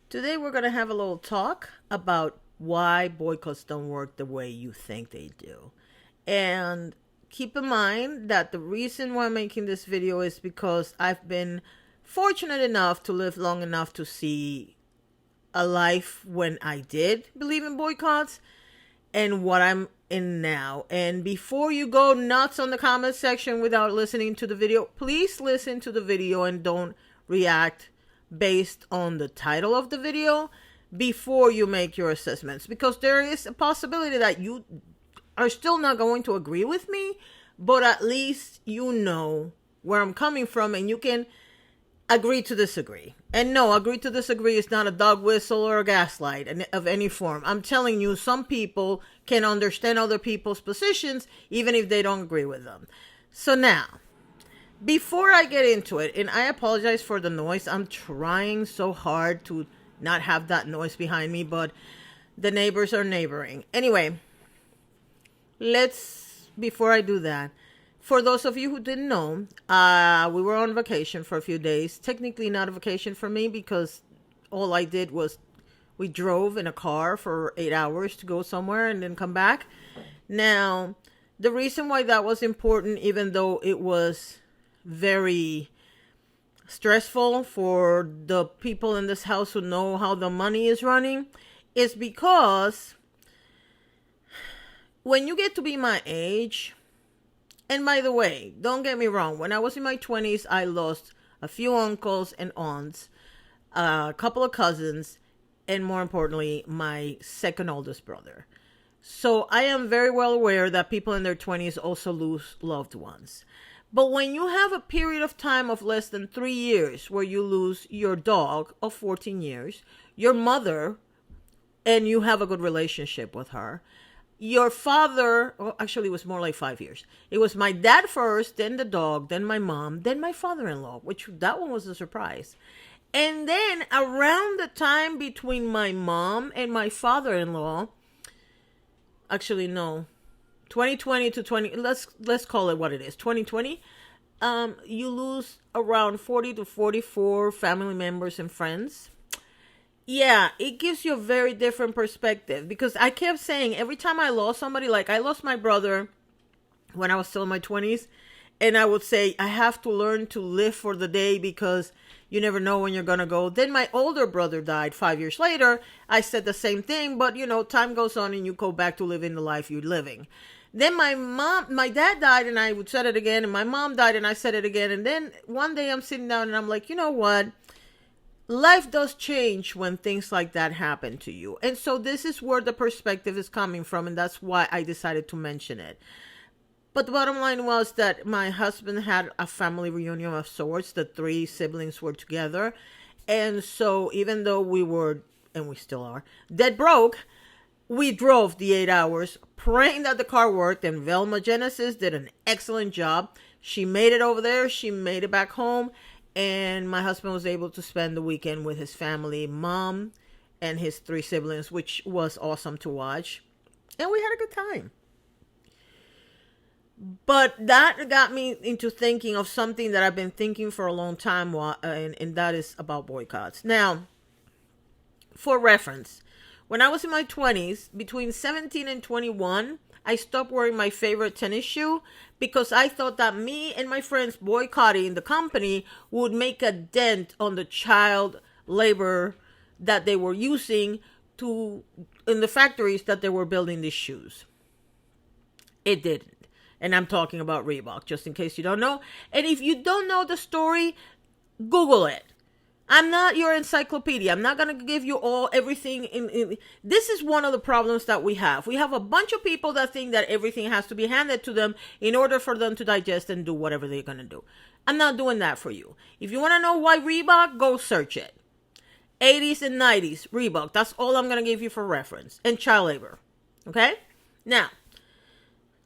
Today we're going to have a little talk about why boycotts don't work the way you think they do. And keep in mind that the reason why I'm making this video is because I've been fortunate enough to live long enough to see a life when I did believe in boycotts and what I'm in now. And before you go nuts on the comment section without listening to the video, please listen to the video and don't react based on the title of the video before you make your assessments, because there is a possibility that you are still not going to agree with me, but at least you know where I'm coming from and you can agree to disagree. And no, agree to disagree is not a dog whistle or a gaslight of any form. I'm telling you, some people can understand other people's positions even if they don't agree with them. So now, before I get into it, and I apologize for the noise, I'm trying so hard to not have that noise behind me, but the neighbors are neighboring. Anyway, before I do that, for those of you who didn't know, we were on vacation for a few days. Technically not a vacation for me because all I did was we drove in a car for 8 hours to go somewhere and then come back. Now, the reason why that was important, even though it was very stressful for the people in this house who know how the money is running, is because when you get to be my age, and by the way, don't get me wrong, when I was in my 20s, I lost a few uncles and aunts, a couple of cousins, and more importantly, my second oldest brother. So I am very well aware that people in their 20s also lose loved ones. But when you have a period of time of less than 3 years where you lose your dog of 14 years, your mother, and you have a good relationship with her, your father, well, actually it was more like 5 years. It was my dad first, then the dog, then my mom, then my father-in-law, which that one was a surprise. And then around the time between my mom and my father-in-law, actually no, 2020 to 20, let's call it what it is, 2020, you lose around 40 to 44 family members and friends. Yeah, it gives you a very different perspective, because I kept saying every time I lost somebody, like I lost my brother when I was still in my 20s, and I would say I have to learn to live for the day because you never know when you're going to go. Then my older brother died 5 years later. I said the same thing, but you know, time goes on and you go back to living the life you're living. Then my dad died and I would say it again, and my mom died and I said it again. And then one day I'm sitting down and I'm like, you know what? Life does change when things like that happen to you. And so this is where the perspective is coming from, and that's why I decided to mention it. But the bottom line was that my husband had a family reunion of sorts. The 3 siblings were together. And so even though we were, and we still are, dead broke, we drove the 8 hours praying that the car worked, and Velma Genesis did an excellent job. She made it over there. She made it back home. And my husband was able to spend the weekend with his family, mom, and his 3 siblings, which was awesome to watch. And we had a good time. But that got me into thinking of something that I've been thinking for a long time, and that is about boycotts. Now, for reference, when I was in my 20s, between 17 and 21, I stopped wearing my favorite tennis shoe because I thought that me and my friends boycotting the company would make a dent on the child labor that they were using in the factories that they were building these shoes. It didn't. And I'm talking about Reebok, just in case you don't know. And if you don't know the story, Google it. I'm not your encyclopedia. I'm not going to give you everything. This is one of the problems that we have. We have a bunch of people that think that everything has to be handed to them in order for them to digest and do whatever they're going to do. I'm not doing that for you. If you want to know why Reebok, go search it. 80s and 90s, Reebok. That's all I'm going to give you for reference. And child labor. Okay? Now,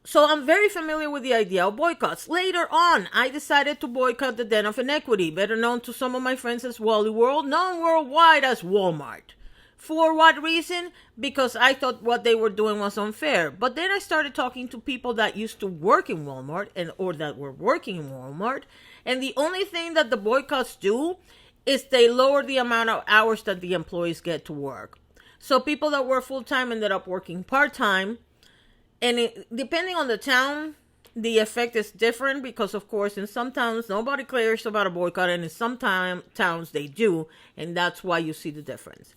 so I'm very familiar with the idea of boycotts. Later on, I decided to boycott the Den of Inequity, better known to some of my friends as Wally World, known worldwide as Walmart. For what reason? Because I thought what they were doing was unfair. But then I started talking to people that used to work in Walmart or that were working in Walmart. And the only thing that the boycotts do is they lower the amount of hours that the employees get to work. So people that work full time ended up working part time. And depending on the town, the effect is different because, of course, in some towns, nobody cares about a boycott. And in some towns, they do. And that's why you see the difference.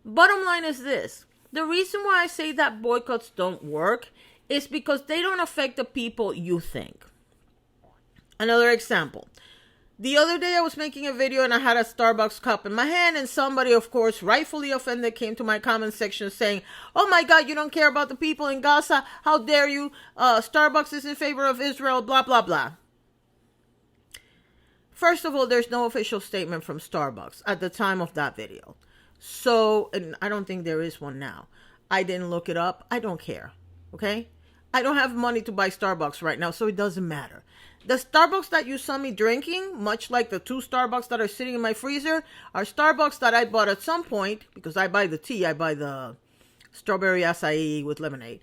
Bottom line is this. The reason why I say that boycotts don't work is because they don't affect the people you think. Another example. The other day I was making a video and I had a Starbucks cup in my hand, and somebody, of course, rightfully offended, came to my comment section saying, "Oh my God, you don't care about the people in Gaza. How dare you? Starbucks is in favor of Israel, blah, blah, blah." First of all, there's no official statement from Starbucks at the time of that video. So, and I don't think there is one now. I didn't look it up. I don't care. Okay? I don't have money to buy Starbucks right now, so it doesn't matter. The Starbucks that you saw me drinking, much like the 2 Starbucks that are sitting in my freezer, are Starbucks that I bought at some point, because I buy the tea, I buy the strawberry acai with lemonade.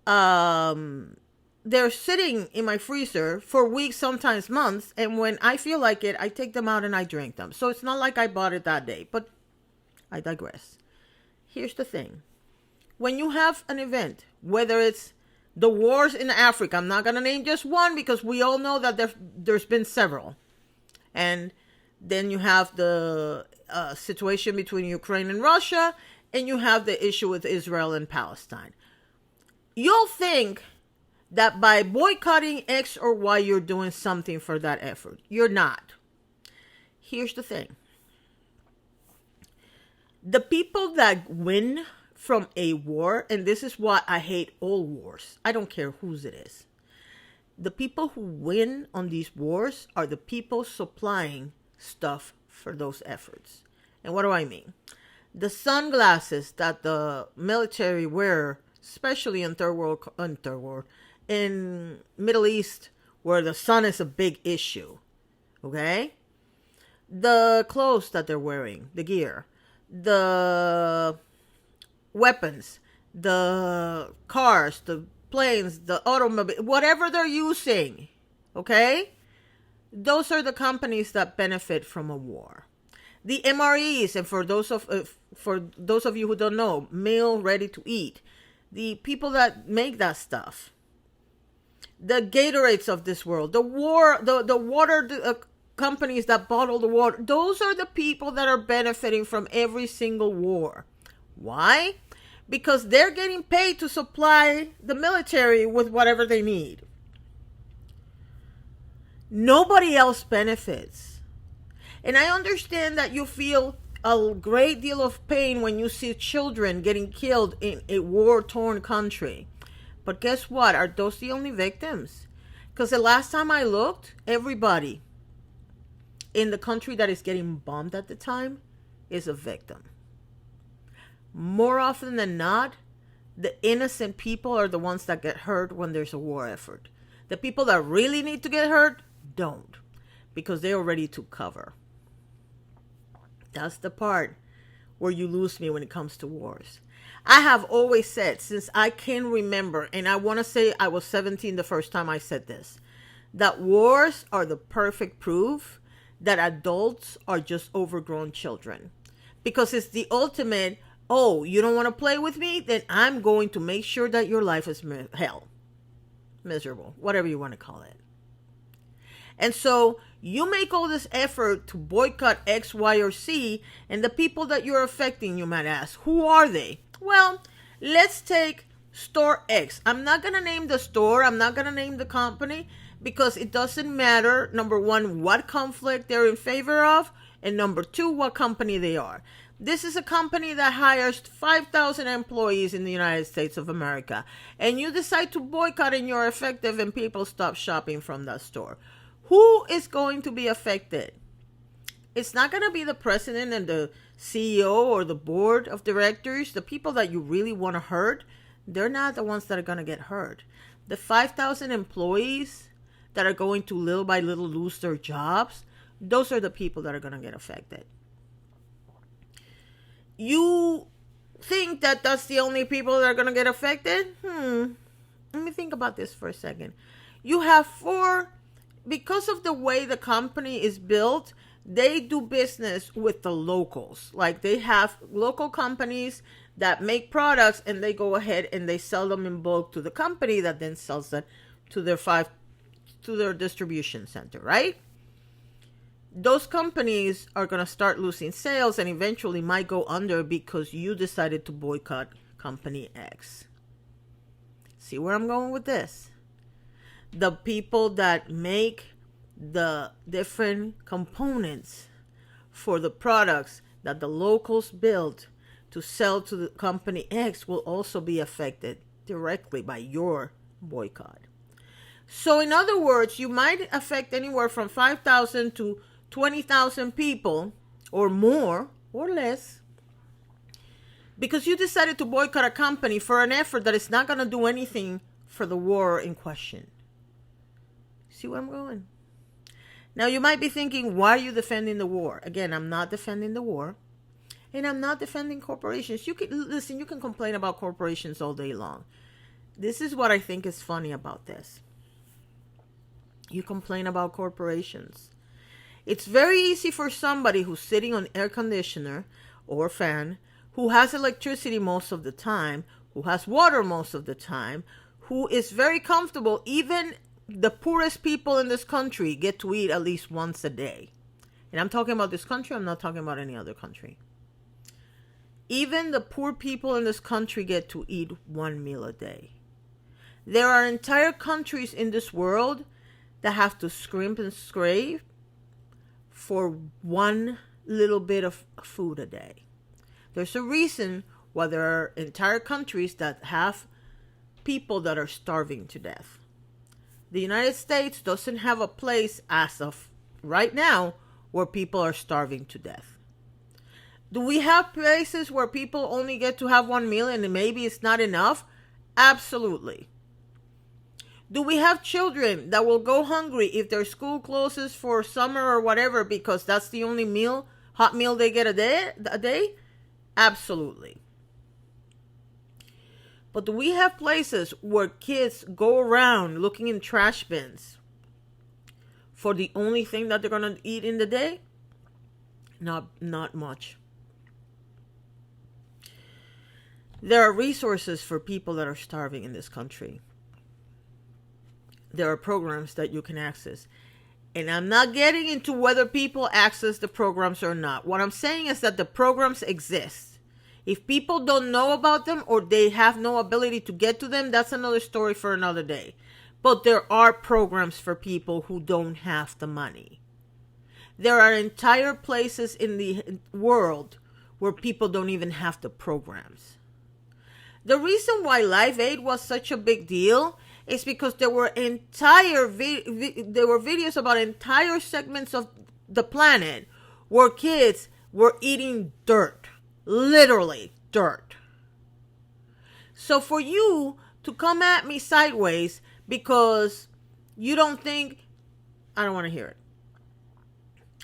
They're sitting in my freezer for weeks, sometimes months, and when I feel like it, I take them out and I drink them. So it's not like I bought it that day, but I digress. Here's the thing. When you have an event, whether it's the wars in Africa, I'm not going to name just one because we all know that there's been several. And then you have the situation between Ukraine and Russia, and you have the issue with Israel and Palestine. You'll think that by boycotting X or Y, you're doing something for that effort. You're not. Here's the thing. The people that win from a war, and this is why I hate all wars. I don't care whose it is. The people who win on these wars are the people supplying stuff for those efforts. And what do I mean? The sunglasses that the military wear, especially in in Middle East, where the sun is a big issue. Okay? The clothes that they're wearing, the gear, the weapons, the cars, the planes, the automobile, whatever they're using, okay? Those are the companies that benefit from a war. The MREs, and for those of you who don't know, meal ready to eat, the people that make that stuff, the Gatorades of this world, the water companies that bottle the water, those are the people that are benefiting from every single war. Why? Because they're getting paid to supply the military with whatever they need. Nobody else benefits. And I understand that you feel a great deal of pain when you see children getting killed in a war-torn country. But guess what? Are those the only victims? Because the last time I looked, everybody in the country that is getting bombed at the time is a victim. More often than not, the innocent people are the ones that get hurt when there's a war effort. The people that really need to get hurt don't, because they already took cover. That's the part where you lose me when it comes to wars. I have always said, since I can remember, and I want to say I was 17 the first time I said this, that wars are the perfect proof that adults are just overgrown children. Because it's the ultimate, oh, you don't want to play with me? Then I'm going to make sure that your life is hell. Miserable. Whatever you want to call it. And so you make all this effort to boycott X, Y, or Z, and the people that you're affecting, you might ask, who are they? Well, let's take store X. I'm not going to name the store. I'm not going to name the company because it doesn't matter, number one, what conflict they're in favor of, and number two, what company they are. This is a company that hires 5,000 employees in the United States of America, and you decide to boycott and you're effective and people stop shopping from that store. Who is going to be affected? It's not going to be the president and the CEO or the board of directors. The people that you really want to hurt, they're not the ones that are going to get hurt. The 5,000 employees that are going to little by little lose their jobs, those are the people that are going to get affected. You think that that's the only people that are going to get affected? Let me think about this for a second. You have because of the way the company is built, they do business with the locals. Like they have local companies that make products, and they go ahead and they sell them in bulk to the company that then sells them to their distribution center, right? Those companies are going to start losing sales and eventually might go under because you decided to boycott company X. See where I'm going with this? The people that make the different components for the products that the locals build to sell to the company X will also be affected directly by your boycott. So in other words, you might affect anywhere from 5,000 to 20,000 people or more or less because you decided to boycott a company for an effort that is not going to do anything for the war in question. See where I'm going? Now you might be thinking, why are you defending the war? Again, I'm not defending the war. And I'm not defending corporations. You can complain about corporations all day long. This is what I think is funny about this. You complain about corporations. It's very easy for somebody who's sitting on air conditioner or fan, who has electricity most of the time, who has water most of the time, who is very comfortable. Even the poorest people in this country get to eat at least once a day. And I'm talking about this country. I'm not talking about any other country. Even the poor people in this country get to eat one meal a day. There are entire countries in this world that have to scrimp and scrape for one little bit of food a day. There's a reason why there are entire countries that have people that are starving to death. The United States doesn't have a place as of right now where people are starving to death. Do we have places where people only get to have one meal and maybe it's not enough? Absolutely. Do we have children that will go hungry if their school closes for summer or whatever because that's the only hot meal they get a day? Absolutely. But do we have places where kids go around looking in trash bins for the only thing that they're going to eat in the day? Not much. There are resources for people that are starving in this country. There are programs that you can access. And I'm not getting into whether people access the programs or not. What I'm saying is that the programs exist. If people don't know about them or they have no ability to get to them, that's another story for another day. But there are programs for people who don't have the money. There are entire places in the world where people don't even have the programs. The reason why Live Aid was such a big deal is because there were videos about entire segments of the planet where kids were eating dirt, literally dirt. So for you to come at me sideways because you don't think, I don't want to hear it.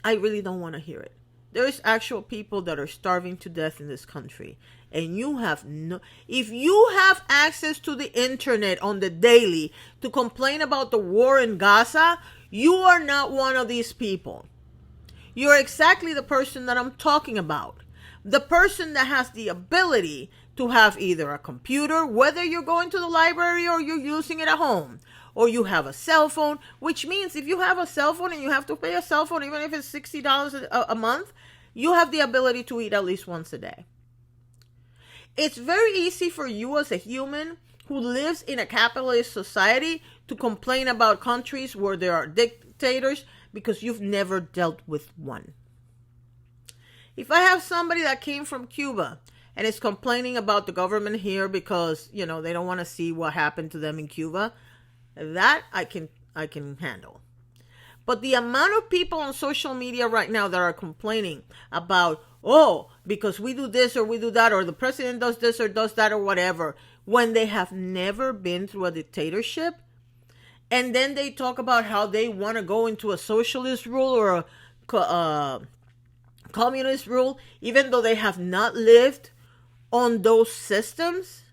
I really don't want to hear it. There's actual people that are starving to death in this country. And if you have access to the internet on the daily to complain about the war in Gaza, you are not one of these people. You're exactly the person that I'm talking about. The person that has the ability to have either a computer, whether you're going to the library or you're using it at home, or you have a cell phone, which means if you have a cell phone and you have to pay a cell phone, even if it's $60 a month, you have the ability to eat at least once a day. It's very easy for you as a human who lives in a capitalist society to complain about countries where there are dictators because you've never dealt with one. If I have somebody that came from Cuba and is complaining about the government here because, they don't want to see what happened to them in Cuba, that I can handle. But the amount of people on social media right now that are complaining about, because we do this or we do that, or the president does this or does that or whatever, when they have never been through a dictatorship, and then they talk about how they want to go into a socialist rule or a communist rule, even though they have not lived on those systems.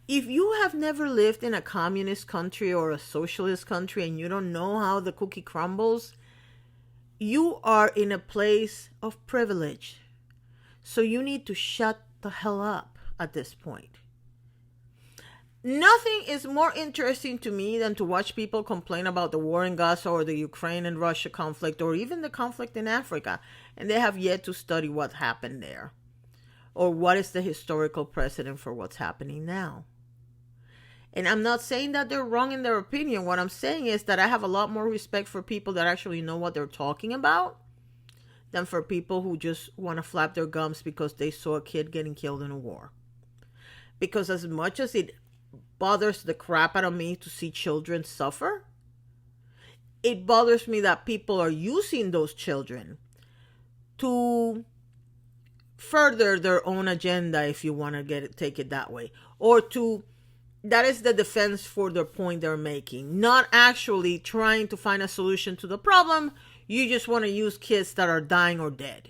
If you have never lived in a communist country or a socialist country and you don't know how the cookie crumbles, you are in a place of privilege. So you need to shut the hell up at this point. Nothing is more interesting to me than to watch people complain about the war in Gaza or the Ukraine and Russia conflict or even the conflict in Africa, and they have yet to study what happened there or what is the historical precedent for what's happening now. And I'm not saying that they're wrong in their opinion. What I'm saying is that I have a lot more respect for people that actually know what they're talking about than for people who just want to flap their gums because they saw a kid getting killed in a war. Because as much as it bothers the crap out of me to see children suffer, it bothers me that people are using those children to further their own agenda, if you want to take it that way, or that is the defense for the point they're making, not actually trying to find a solution to the problem. You just want to use kids that are dying or dead,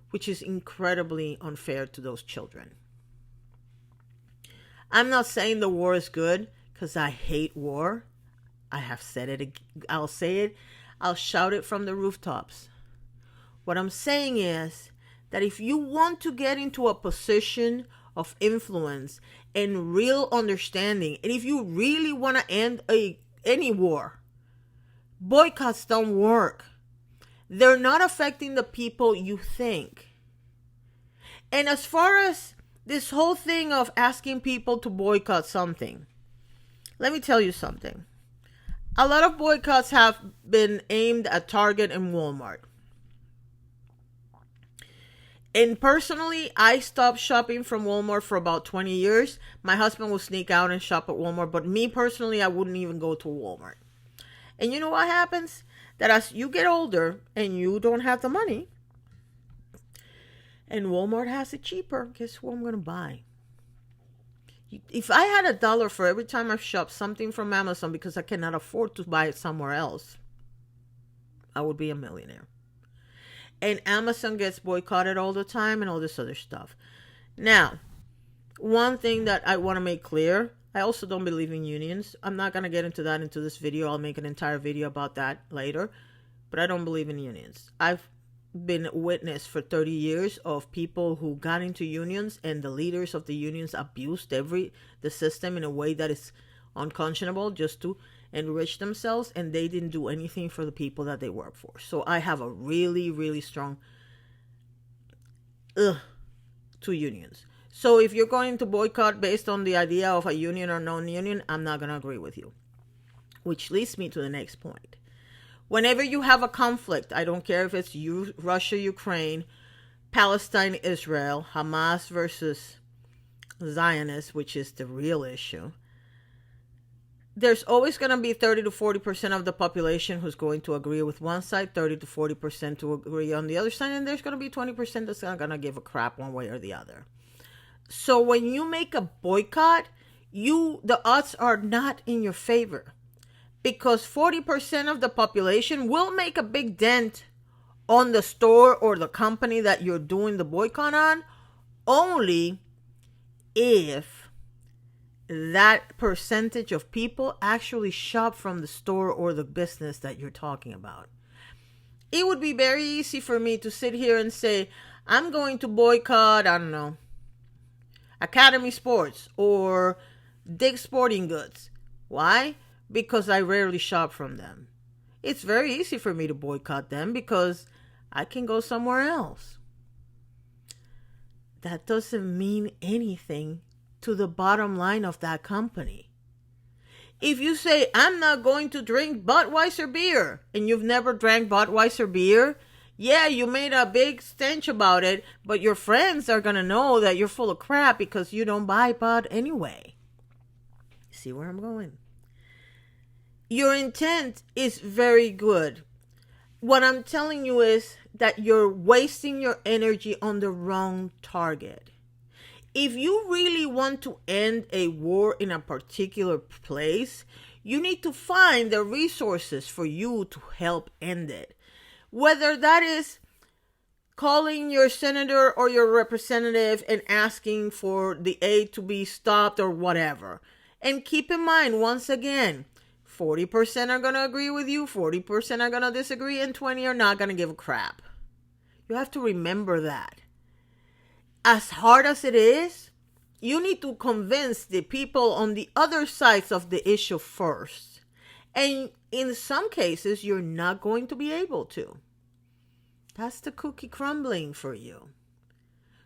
which is incredibly unfair to those children. I'm not saying the war is good, because I hate war. I have said it. I'll say it. I'll shout it from the rooftops. What I'm saying is that if you want to get into a position of influence and real understanding, and if you really want to end any war, boycotts don't work. They're not affecting the people you think. And as far as this whole thing of asking people to boycott something, let me tell you something. A lot of boycotts have been aimed at Target and Walmart. And personally, I stopped shopping from Walmart for about 20 years. My husband will sneak out and shop at Walmart, but me personally, I wouldn't even go to Walmart. And you know what happens? That as you get older and you don't have the money, and Walmart has it cheaper, guess what I'm going to buy? If I had $1 for every time I shop something from Amazon because I cannot afford to buy it somewhere else, I would be a millionaire. And Amazon gets boycotted all the time and all this other stuff. Now, one thing that I want to make clear, I also don't believe in unions. I'm not going to get into that into this video. I'll make an entire video about that later. But I don't believe in unions. I've been witness for 30 years of people who got into unions, and the leaders of the unions abused the system in a way that is unconscionable just to enrich themselves, and they didn't do anything for the people that they work for. So I have a really, really strong to unions. So if you're going to boycott based on the idea of a union or non-union, I'm not going to agree with you. Which leads me to the next point. Whenever you have a conflict, I don't care if it's Russia, Ukraine, Palestine, Israel, Hamas versus Zionists, which is the real issue, there's always going to be 30 to 40% of the population who's going to agree with one side, 30 to 40% to agree on the other side, and there's going to be 20% that's not going to give a crap one way or the other. So when you make a boycott, the odds are not in your favor. Because 40% of the population will make a big dent on the store or the company that you're doing the boycott on, only if that percentage of people actually shop from the store or the business that you're talking about. It would be very easy for me to sit here and say, I'm going to boycott, I don't know, Academy Sports or Dick's Sporting Goods. Why? Because I rarely shop from them. It's very easy for me to boycott them because I can go somewhere else. That doesn't mean anything to the bottom line of that company. If you say, I'm not going to drink Budweiser beer, and you've never drank Budweiser beer, yeah, you made a big stench about it, but your friends are going to know that you're full of crap because you don't buy Bud anyway. See where I'm going? Your intent is very good. What I'm telling you is that you're wasting your energy on the wrong target. If you really want to end a war in a particular place, you need to find the resources for you to help end it. Whether that is calling your senator or your representative and asking for the aid to be stopped or whatever. And keep in mind, once again, 40% are going to agree with you, 40% are going to disagree, and 20 are not going to give a crap. You have to remember that. As hard as it is, you need to convince the people on the other sides of the issue first. And in some cases, you're not going to be able to. That's the cookie crumbling for you.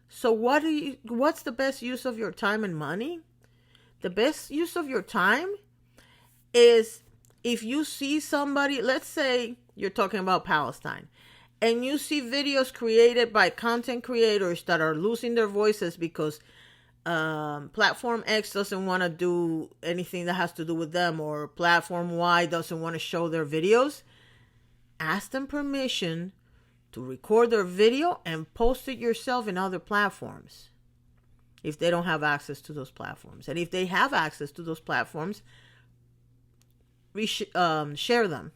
So what's the best use of your time and money? The best use of your time is if you see somebody, let's say you're talking about Palestine, and you see videos created by content creators that are losing their voices because Platform X doesn't want to do anything that has to do with them, or Platform Y doesn't want to show their videos, ask them permission to record their video and post it yourself in other platforms if they don't have access to those platforms. And if they have access to those platforms, share them.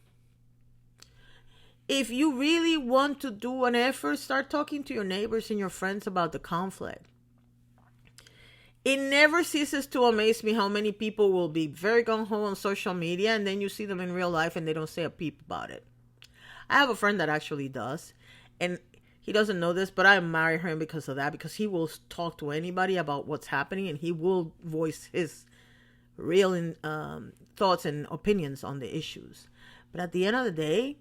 If you really want to do an effort, start talking to your neighbors and your friends about the conflict. It never ceases to amaze me how many people will be very gung-ho on social media, and then you see them in real life and they don't say a peep about it. I have a friend that actually does, and he doesn't know this, but I admire him because of that, because he will talk to anybody about what's happening, and he will voice his real thoughts and opinions on the issues. But at the end of the day,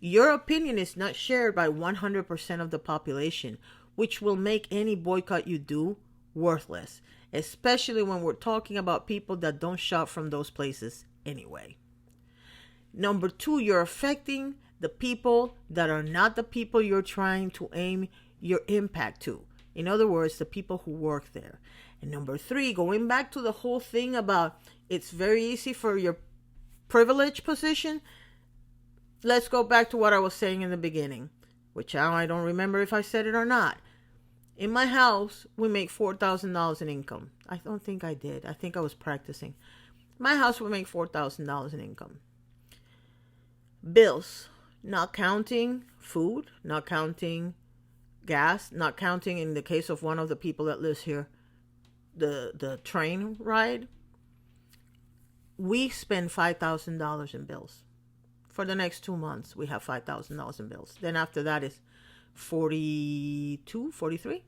your opinion is not shared by 100% of the population, which will make any boycott you do worthless, especially when we're talking about people that don't shop from those places anyway. Number 2, you're affecting the people that are not the people you're trying to aim your impact to. In other words, the people who work there. And number 3, going back to the whole thing about it's very easy for your privileged position, let's go back to what I was saying in the beginning, which I don't remember if I said it or not. In my house, we make $4,000 in income. I don't think I did. I think I was practicing. My house, we make $4,000 in income. Bills, not counting food, not counting gas, not counting, in the case of one of the people that lives here, the train ride. We spend $5,000 in bills. For the next 2 months, we have $5,000 in bills. Then after that is 42, 43.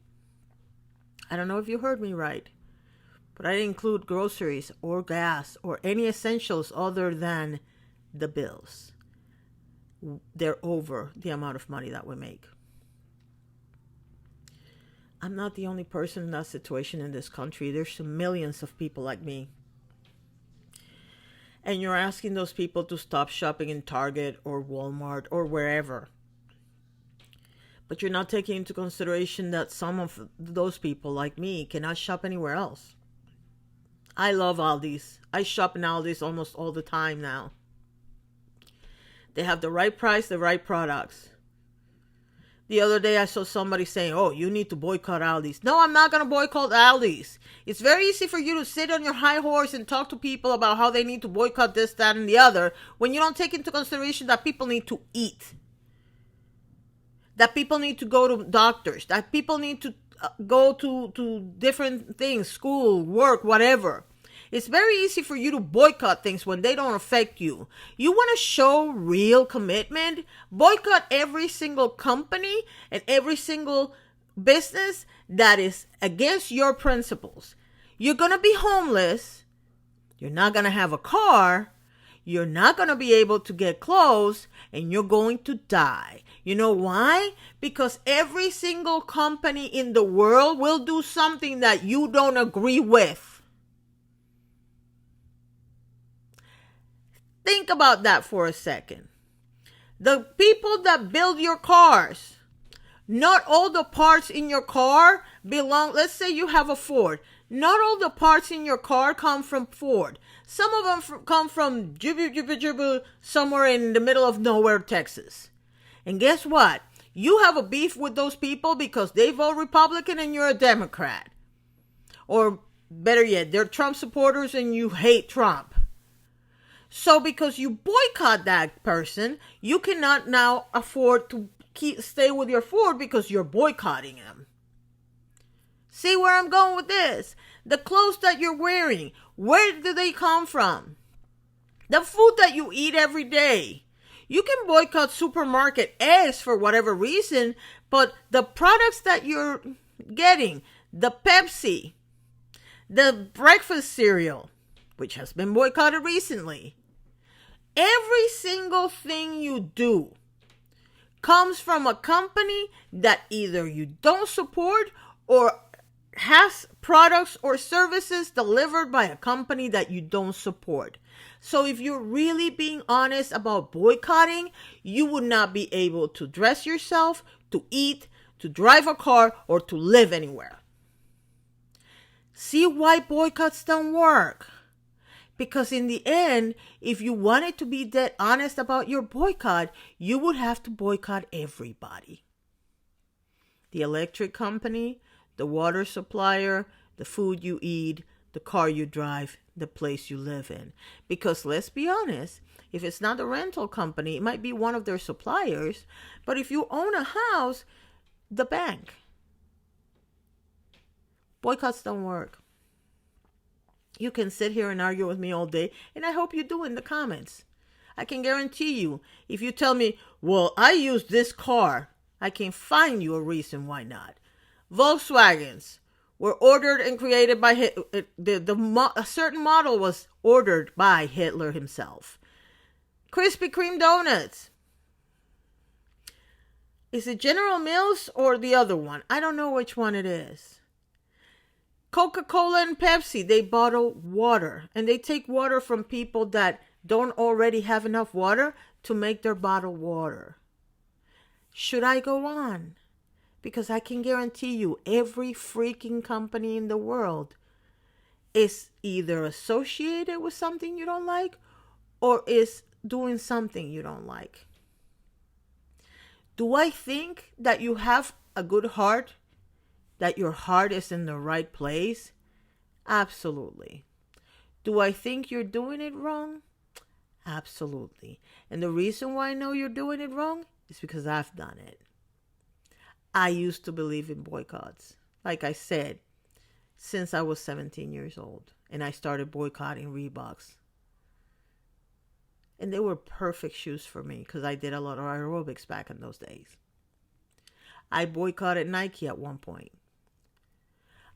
I don't know if you heard me right, but I didn't include groceries or gas or any essentials other than the bills. They're over the amount of money that we make. I'm not the only person in that situation in this country. There's millions of people like me. And you're asking those people to stop shopping in Target or Walmart or wherever. But you're not taking into consideration that some of those people like me cannot shop anywhere else. I love Aldi's. I shop in Aldi's almost all the time now. They have the right price, the right products. The other day I saw somebody saying, oh, you need to boycott Aldi's. No, I'm not going to boycott Aldi's. It's very easy for you to sit on your high horse and talk to people about how they need to boycott this, that, and the other, when you don't take into consideration that people need to eat. That people need to go to doctors. That people need to go to different things, school, work, whatever. It's very easy for you to boycott things when they don't affect you. You want to show real commitment? Boycott every single company and every single business that is against your principles. You're going to be homeless. You're not going to have a car. You're not going to be able to get clothes, and you're going to die. You know why? Because every single company in the world will do something that you don't agree with. Think about that for a second. The people that build your cars, not all the parts in your car belong. Let's say you have a Ford. Not all the parts in your car come from Ford. Some of them come from somewhere in the middle of nowhere, Texas. And guess what? You have a beef with those people because they vote Republican and you're a Democrat. Or better yet, they're Trump supporters and you hate Trump. So because you boycott that person, you cannot now afford to stay with your Ford because you're boycotting them. See where I'm going with this? The clothes that you're wearing, where do they come from? The food that you eat every day. You can boycott supermarket eggs for whatever reason, but the products that you're getting, the Pepsi, the breakfast cereal, which has been boycotted recently, every single thing you do comes from a company that either you don't support or has products or services delivered by a company that you don't support. So if you're really being honest about boycotting, you would not be able to dress yourself, to eat, to drive a car, or to live anywhere. See why boycotts don't work? Because in the end, if you wanted to be that honest about your boycott, you would have to boycott everybody. The electric company, the water supplier, the food you eat, the car you drive, the place you live in. Because let's be honest, if it's not a rental company, it might be one of their suppliers. But if you own a house, the bank. Boycotts don't work. You can sit here and argue with me all day, and I hope you do in the comments. I can guarantee you, if you tell me, well, I use this car, I can find you a reason why not. Volkswagens were ordered and created by Hitler. A certain model was ordered by Hitler himself. Krispy Kreme donuts. Is it General Mills or the other one? I don't know which one it is. Coca-Cola and Pepsi, they bottle water. And they take water from people that don't already have enough water to make their bottled water. Should I go on? Because I can guarantee you, every freaking company in the world is either associated with something you don't like or is doing something you don't like. Do I think that you have a good heart? That your heart is in the right place? Absolutely. Do I think you're doing it wrong? Absolutely. And the reason why I know you're doing it wrong is because I've done it. I used to believe in boycotts. Like I said, since I was 17 years old. And I started boycotting Reeboks. And they were perfect shoes for me because I did a lot of aerobics back in those days. I boycotted Nike at one point.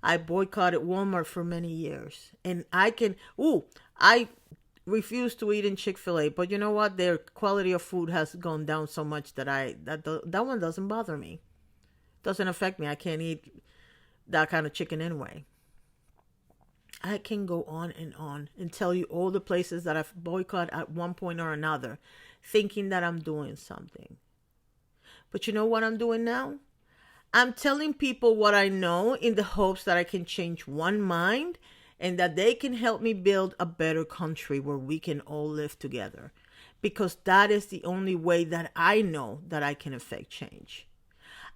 I boycotted Walmart for many years. And I refuse to eat in Chick-fil-A. But you know what? Their quality of food has gone down so much that that one doesn't bother me. Doesn't affect me. I can't eat that kind of chicken anyway. I can go on and tell you all the places that I've boycotted at one point or another, thinking that I'm doing something. But you know what I'm doing now? I'm telling people what I know in the hopes that I can change one mind and that they can help me build a better country where we can all live together. Because that is the only way that I know that I can affect change.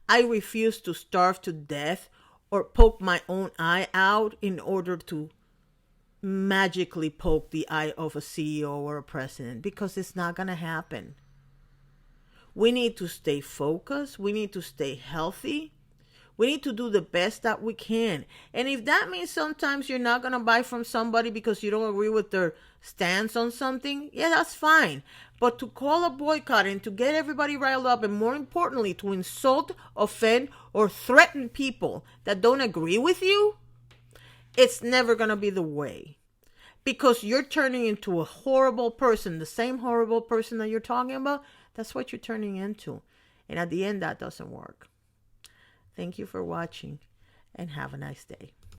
I refuse to starve to death or poke my own eye out in order to magically poke the eye of a CEO or a president, because it's not going to happen. We need to stay focused. We need to stay healthy. We need to do the best that we can. And if that means sometimes you're not going to buy from somebody because you don't agree with their stance on something, yeah, that's fine. But to call a boycott and to get everybody riled up, and more importantly, to insult, offend, or threaten people that don't agree with you, it's never going to be the way. Because you're turning into a horrible person, the same horrible person that you're talking about, that's what you're turning into. And at the end, that doesn't work. Thank you for watching, and have a nice day.